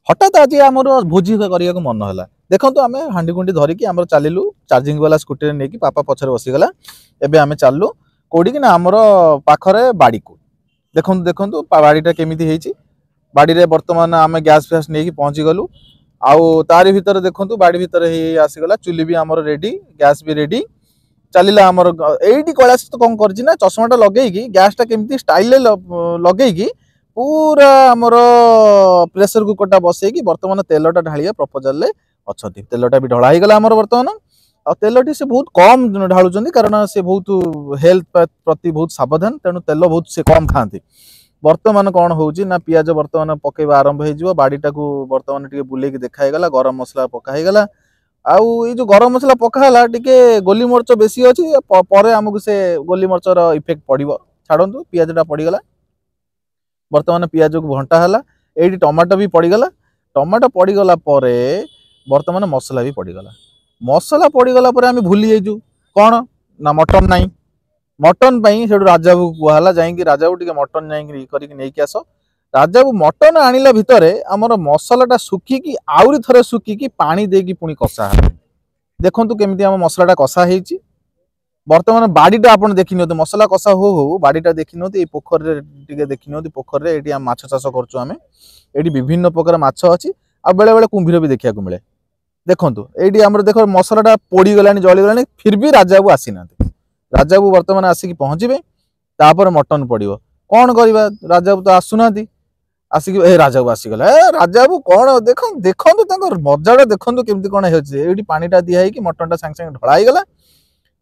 हठात आज आम भोजी करने को मन है देखो आम हांडी कुंडी धरिकी आम चलू चार्जिंग वाला स्कूटी नहीं पापा पछरे बसीगला एबे आम चलू कौटी कि आमर पाखरे बाड़ी को देखु देखु बाड़ीटा केमी बाड़ी रे बर्तमान आम गैस फैस नहीं पहुँची गलु आउ तारी भितर देखु बाड़ी भितर आसीगला चुली भी आमर रेडी गैस भी रेडी चलला आमर एटी कैलाश तो कौन कर चश्माटा लगे गैसटा केमी स्टाइल लगे पूरा आमर प्रेसर कुकरटा बसैकी बर्तमान तेलटा ढालिया प्रपोजाल अच्छा तेलटा भी ढला गला आमर बर्तमान आ तेलटी से बहुत कम ढालुंट कारण से बहुत हेल्थ प्रति बहुत सावधान तेणु तेल बहुत से कम खाती बर्तमान कौन होची ना पियाज बर्तमान पकेबा आरंभ हो बाड़ीटा को बर्तमान टे बुले देखाईगला गरम मसला पकाईगला आउ ये जो गरम मसला पकाला टिके गोली मरच बेसी अच्छी पर आमको से गोली मरचर इफेक्ट पड़ो छाड़ू पियाजटा पड़गला बर्तमान पियाज को घंटा है ये टमाटो भी पड़गला टमाटो पड़गला बर्तमान मसला भी पड़गला मसला पड़गला आम भूली जाइजु कौन ना मटन नाई मटन से राजा को कहला जाकि राजा को टे मटन नहीं आस राजा को मटन आणला भितर आमर मसलाटा सुखिकी आउरी थरे सुखिकी पानी देकी पुणी कषा देखु केमी आम मसलाटा कषा होती बर्तमान बाड़ीटा आप देखी नि मसला कषा हो बाड़ीटा देखी नि पोखर टे देखी नि पोखर ये माछ चाष करें ये विभिन्न प्रकार माछ अच्छी आ बेले बेले कुंभीर भी देखा मिले देखु ये देख मसलाटा पोड़गला जलीगला फिर भी राजा को आसी ना राजा को बर्तमान आसिक पहुँचे तापर मटन पड़ो कौन करवा राजा को तो आसुना आसिक राजा को आसीगला राजा को कौन देख देखो मजाटा देखो केमती कौन होती पानीटा दिखाई मटनटा सागे सागे ढलाईगला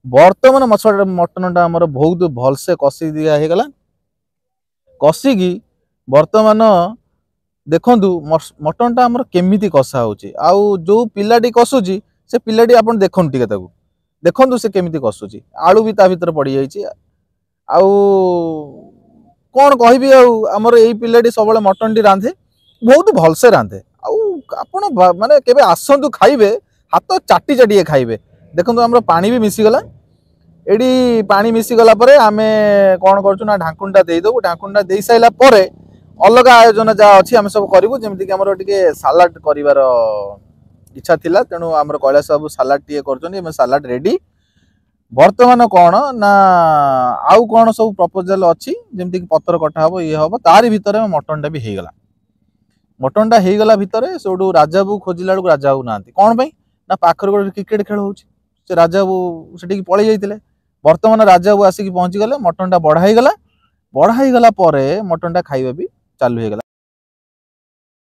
बर्तमान मसला मटनटा आमर बहुत भलसे कषि दिगला कषिकी बर्तमान देखु मटनटा आमर केमिति कषा होची आउ जो पिलाटी कषुची से पिलाटी आप देखु टे देखु से केमिति कषुची आलू भी ता भीतर पड़ जाइए आउ कौन कहबी आमर यही पिलाटी सब मटन टी रांधे बहुत भलसे रांधे आपण माने केबे आसंतु खाइबे हाथ चाटी चाटी खाइबे देखो आमर पानी भी मिसीगला एडी पानी मिसीगला परे आमे कौन करछु ना ढाकुनटा देई दो ढाकुनटा देई साइला परे अलग आयोजन जहाँ अच्छी आम सब करूँ जमीक आम सालाड कर इच्छा थिला तेणु आम कैलाश बाबू सालाड टे कर सालाड रेडी बर्तमान कौन ना आउ कौन सब प्रपोजाल अच्छी जमीक पतर कटा हम ये हम तारी भितर मटनटा भी होगला मटनटा होगला भितर से राजा बू खोजिला बेलू राजा बू ना कौन ना पाखर गोटे क्रिकेट खेल हो राजा बू से पलि जाते बर्तमान राजा बू आसिक पहुँची गले मटनटा बढ़ाईगला मटनटा खाइबा भी चालू हो गला।